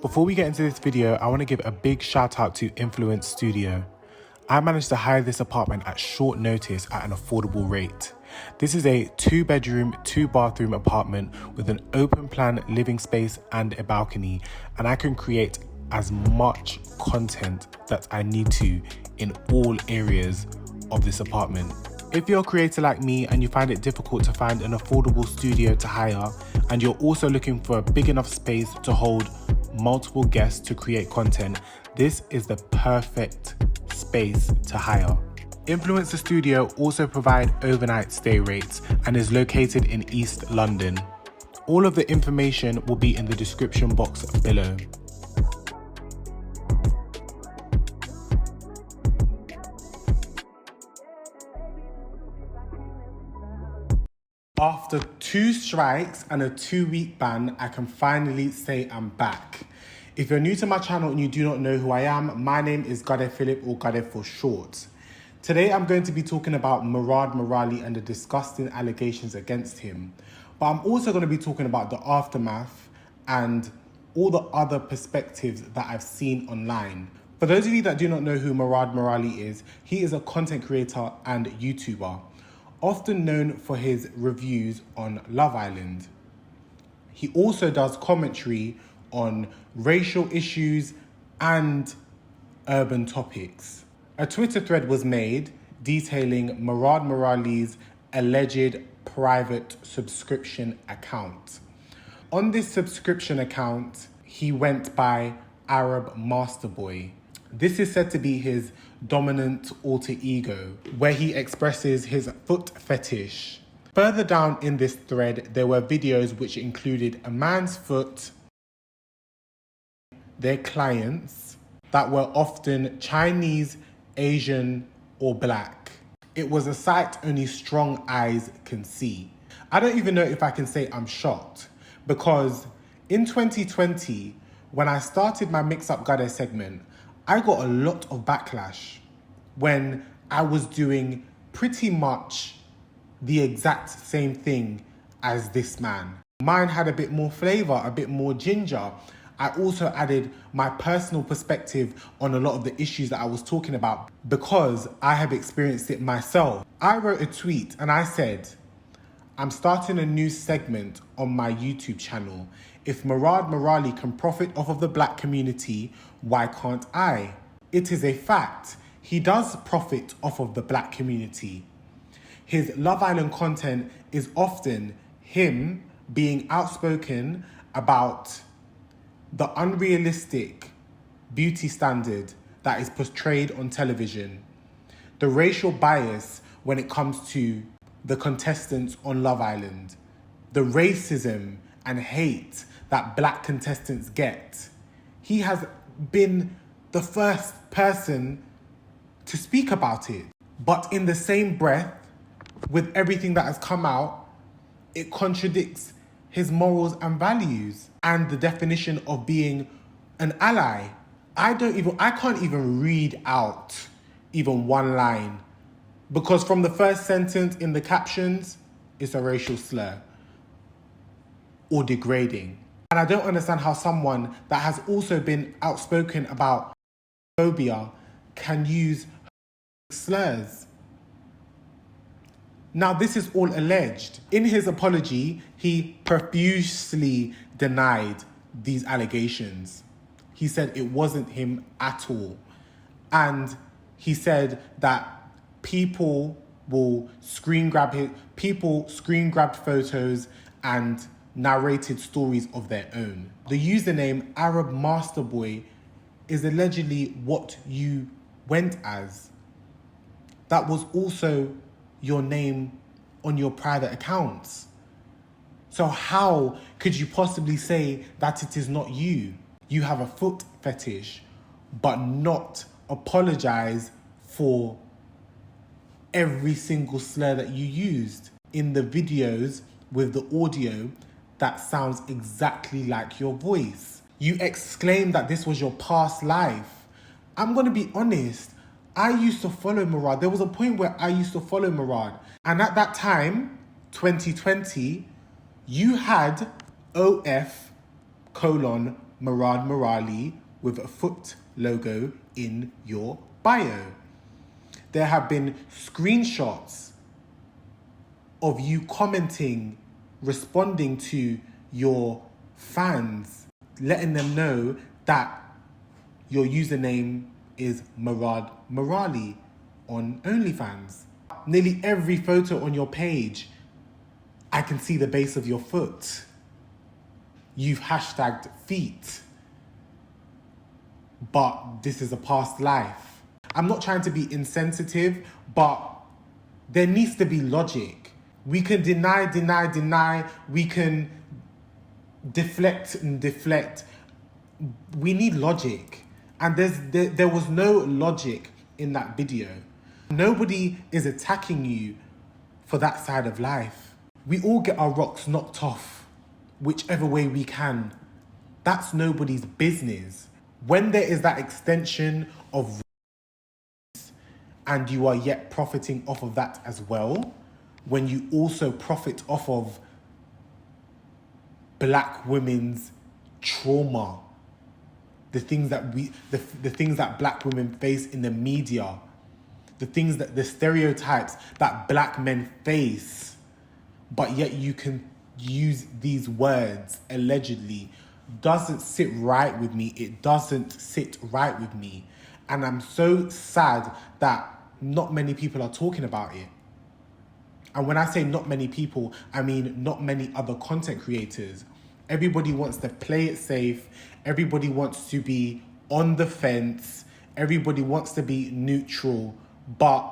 Before we get into this video, I want to give a big shout out to Influence Studio. I managed to hire this apartment at short notice at an affordable rate. This is a 2-bedroom, 2-bathroom apartment with an open plan living space and a balcony, and I can create as much content that I need to in all areas of this apartment. If you're a creator like me and you find it difficult to find an affordable studio to hire, and you're also looking for a big enough space to hold multiple guests to create content, this is the perfect space to hire. Influencer Studio also provide overnight stay rates and is located in East London. All of the information will be in the description box below. After 2 strikes and a 2-week ban, I can finally say I'm back. If you're new to my channel and you do not know who I am, my name is Gade Philip, or Gade for short. Today I'm going to be talking about MURAD MERALI and the disgusting allegations against him. But I'm also going to be talking about the aftermath and all the other perspectives that I've seen online. For those of you that do not know who MURAD MERALI is, he is a content creator and YouTuber, often known for his reviews on Love Island. He also does commentary on racial issues and urban topics. A Twitter thread was made detailing MURAD MERALI's alleged private subscription account. On this subscription account, he went by Arab Masterboy. This is said to be his dominant alter ego, where he expresses his foot fetish. Further down in this thread, there were videos which included a man's foot, their clients, that were often Chinese, Asian, or black. It was a sight only strong eyes can see. I don't even know if I can say I'm shocked, because in 2020, when I started my Mix Up Gade segment, I got a lot of backlash when I was doing pretty much the exact same thing as this man. Mine had a bit more flavor, a bit more ginger. I also added my personal perspective on a lot of the issues that I was talking about because I have experienced it myself. I wrote a tweet and I said, I'm starting a new segment on my YouTube channel. If MURAD MERALI can profit off of the black community, why can't I? It is a fact. He does profit off of the black community. His Love Island content is often him being outspoken about the unrealistic beauty standard that is portrayed on television, the racial bias when it comes to the contestants on Love Island, the racism and hate that black contestants get. He has been the first person to speak about it. But in the same breath, with everything that has come out, it contradicts his morals and values and the definition of being an ally. I can't even read out even one line, because from the first sentence in the captions, it's a racial slur or degrading. And I don't understand how someone that has also been outspoken about phobia can use slurs. Now, this is all alleged. In his apology, he profusely denied these allegations. He said it wasn't him at all. And he said that people screen grabbed photos and narrated stories of their own. The username Arab Masterboy is allegedly what you went as. That was also your name on your private accounts. So how could you possibly say that it is not you? You have a foot fetish, but not apologize for every single slur that you used in the videos with the audio that sounds exactly like your voice. You exclaimed that this was your past life. I'm gonna be honest, I used to follow MURAD. There was a point where I used to follow MURAD. And at that time, 2020, you had OF Murad Merali with a foot logo in your bio. There have been screenshots of you commenting, responding to your fans, letting them know that your username is Murad Merali on OnlyFans. Nearly every photo on your page, I can see the base of your foot. You've hashtagged feet. But this is a past life. I'm not trying to be insensitive, but there needs to be logic. We can deny. We can deflect. We need logic. And there was no logic in that video. Nobody is attacking you for that side of life. We all get our rocks knocked off, whichever way we can. That's nobody's business. When there is that extension of and you are yet profiting off of that as well, when you also profit off of black women's trauma, the things that black women face in the media, the stereotypes that black men face, but yet you can use these words allegedly, doesn't sit right with me. It doesn't sit right with me. And I'm so sad that not many people are talking about it. And when I say not many people, I mean not many other content creators. Everybody wants to play it safe. Everybody wants to be on the fence. Everybody wants to be neutral. But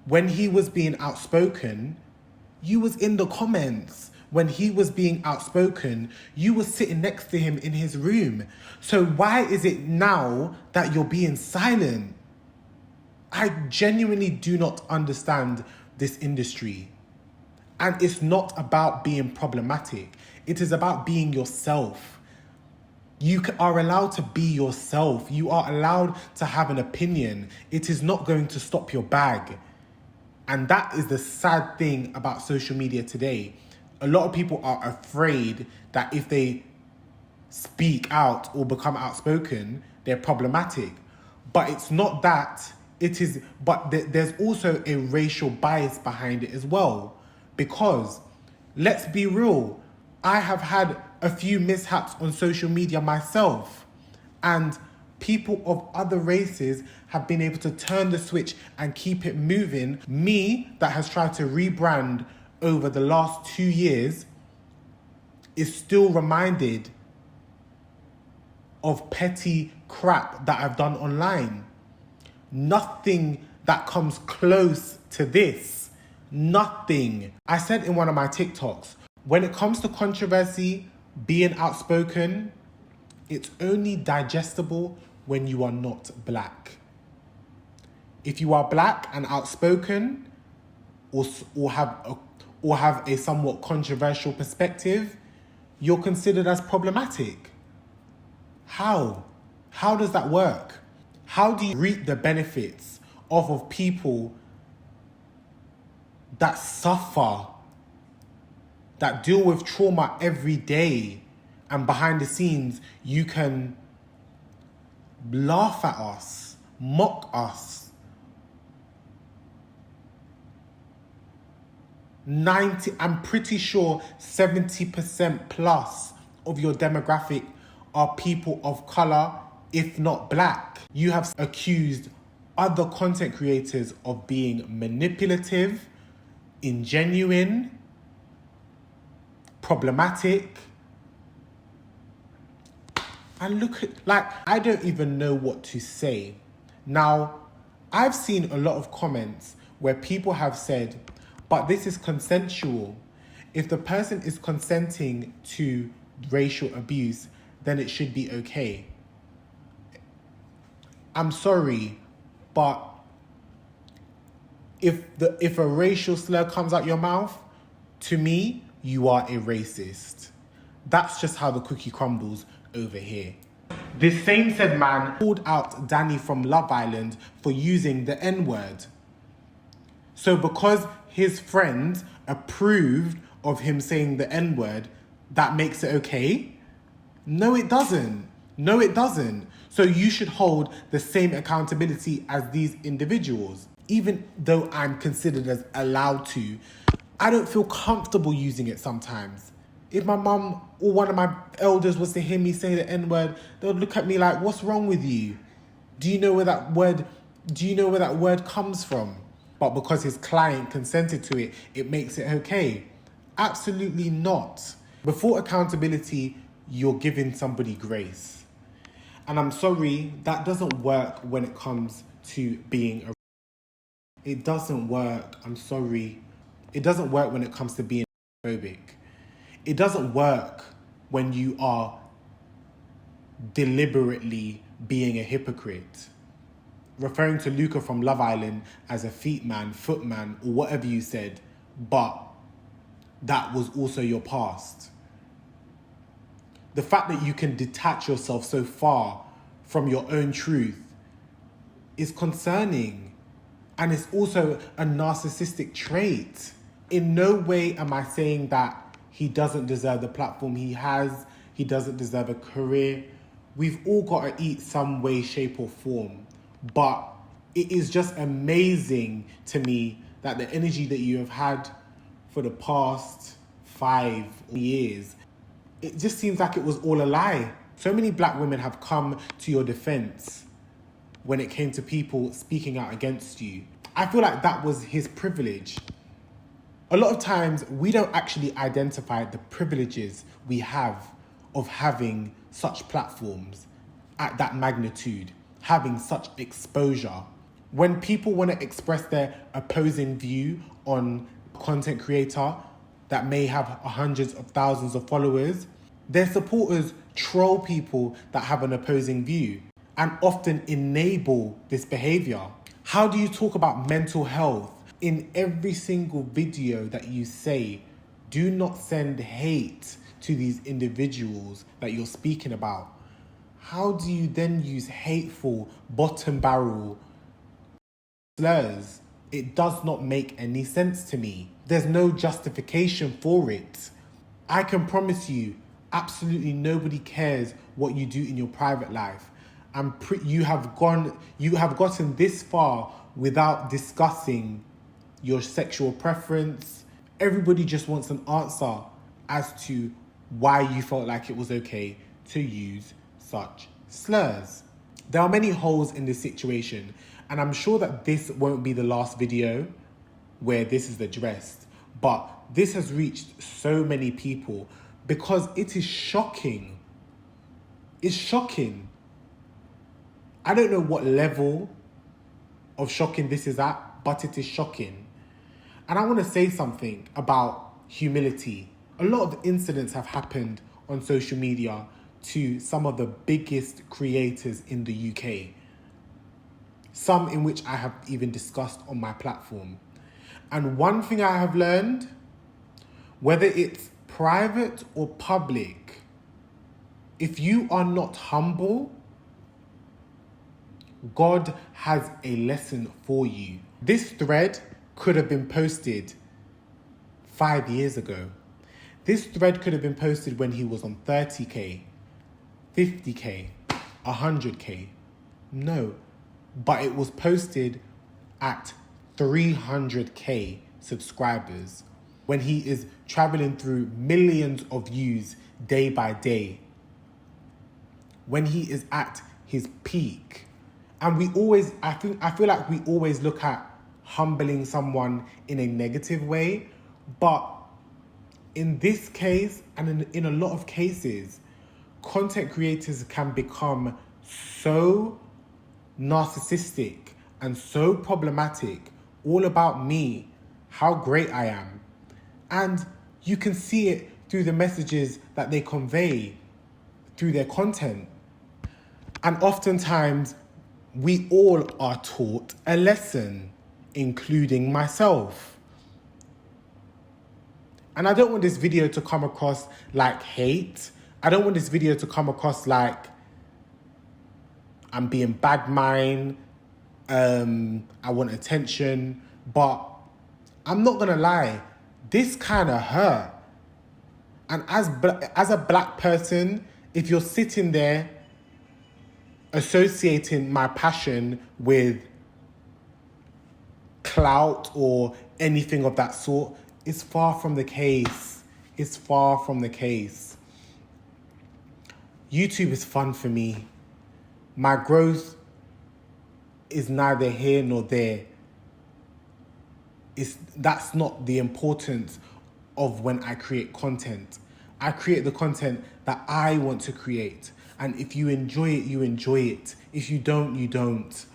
when he was being outspoken, you was in the comments. When he was being outspoken, you were sitting next to him in his room. So why is it now that you're being silent? I genuinely do not understand this industry. And it's not about being problematic. It is about being yourself. You are allowed to be yourself. You are allowed to have an opinion. It is not going to stop your bag. And that is the sad thing about social media today. A lot of people are afraid that if they speak out or become outspoken, they're problematic. But it's not that. There's also a racial bias behind it as well. Because, let's be real, I have had a few mishaps on social media myself. And people of other races have been able to turn the switch and keep it moving. Me, that has tried to rebrand over the last 2 years, is still reminded of petty crap that I've done online. Nothing that comes close to this. Nothing. I said in one of my TikToks, when it comes to controversy, being outspoken, it's only digestible when you are not black. If you are black and outspoken, or have a somewhat controversial perspective, you're considered as problematic. How? How does that work? How do you reap the benefits of people that suffer, that deal with trauma every day, and behind the scenes you can laugh at us, mock us? I'm pretty sure 70% plus of your demographic are people of color, if not black. You have accused other content creators of being manipulative, ingenuine, problematic. And look at, I don't even know what to say. Now, I've seen a lot of comments where people have said, but this is consensual. If the person is consenting to racial abuse, then it should be okay. I'm sorry, but if a racial slur comes out your mouth, to me, you are a racist. That's just how the cookie crumbles over here. This same said man called out Danny from Love Island for using the N-word. So because his friends approved of him saying the N-word, that makes it okay? No, it doesn't. No, it doesn't. So you should hold the same accountability as these individuals. Even though I'm considered as allowed to, I don't feel comfortable using it sometimes. If my mum or one of my elders was to hear me say the N-word, they'll look at me like, what's wrong with you? Do you know where that word comes from? But because his client consented to it, it makes it okay. Absolutely not. Before accountability, you're giving somebody grace. And I'm sorry, that doesn't work when it comes to being a... It doesn't work. I'm sorry. It doesn't work when it comes to being phobic. It doesn't work when you are deliberately being a hypocrite. Referring to Luca from Love Island as a feet man, foot man, or whatever you said, but that was also your past. The fact that you can detach yourself so far from your own truth is concerning. And it's also a narcissistic trait. In no way am I saying that he doesn't deserve the platform he has. He doesn't deserve a career. We've all got to eat some way, shape or form. But it is just amazing to me that the energy that you have had for the past 5 years, it just seems like it was all a lie. So many black women have come to your defense when it came to people speaking out against you. I feel like that was his privilege. A lot of times we don't actually identify the privileges we have of having such platforms at that magnitude, having such exposure. When people want to express their opposing view on content creator that may have hundreds of thousands of followers, their supporters troll people that have an opposing view and often enable this behavior. How do you talk about mental health in every single video that you say? Do not send hate to these individuals that you're speaking about. How do you then use hateful, bottom barrel slurs? It does not make any sense to me. There's no justification for it. I can promise you, absolutely nobody cares what you do in your private life. You have gotten this far without discussing your sexual preference. Everybody just wants an answer as to why you felt like it was okay to use such slurs. There are many holes in this situation, and I'm sure that this won't be the last video where this is addressed, but this has reached so many people because it is shocking. It's shocking. I don't know what level of shocking this is at, but it is shocking. And I want to say something about humility. A lot of incidents have happened on social media to some of the biggest creators in the UK. Some in which I have even discussed on my platform. And one thing I have learned, whether it's private or public, if you are not humble, God has a lesson for you. This thread could have been posted 5 years ago. This thread could have been posted when he was on 30k, 50k, 100k. No, but it was posted at 300k subscribers when he is traveling through millions of views day by day. When he is at his peak. And I feel like we always look at humbling someone in a negative way, but in this case, and in a lot of cases, content creators can become so narcissistic and so problematic, all about me, how great I am. And you can see it through the messages that they convey through their content. And oftentimes, we all are taught a lesson, including myself. And I don't want this video to come across like hate. I don't want this video to come across like I'm being bad mind, I want attention. But I'm not gonna lie, this kind of hurt. And as a black person If you're sitting there associating my passion with clout or anything of that sort, it's far from the case. It's far from the case. YouTube is fun for me. My growth is neither here nor there. That's not the importance of when I create content. I create the content that I want to create. And if you enjoy it, you enjoy it. If you don't, you don't.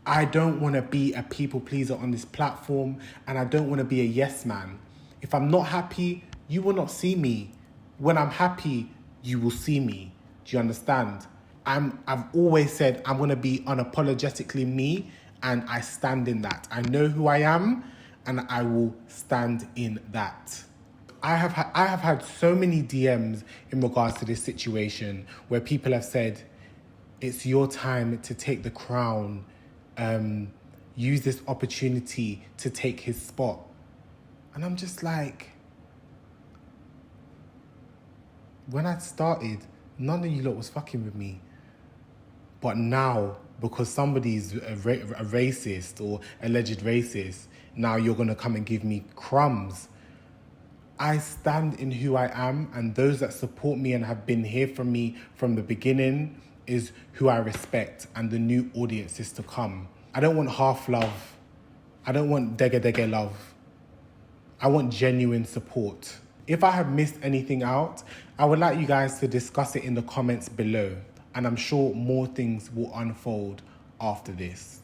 I don't want to be a people pleaser on this platform, and I don't want to be a yes man. If I'm not happy, you will not see me. When I'm happy, you will see me. Do you understand? I've always said I'm going to be unapologetically me, and I stand in that. I know who I am, and I will stand in that. I have had so many DMs in regards to this situation where people have said, it's your time to take the crown. Use this opportunity to take his spot. And I'm just like, when I started, none of you lot was fucking with me. But now, because somebody's a racist or alleged racist, now you're going to come and give me crumbs. I stand in who I am, and those that support me and have been here for me from the beginning is who I respect, and the new audience is to come. I don't want half love. I don't want dega love. I want genuine support. If I have missed anything out, I would like you guys to discuss it in the comments below, and I'm sure more things will unfold after this.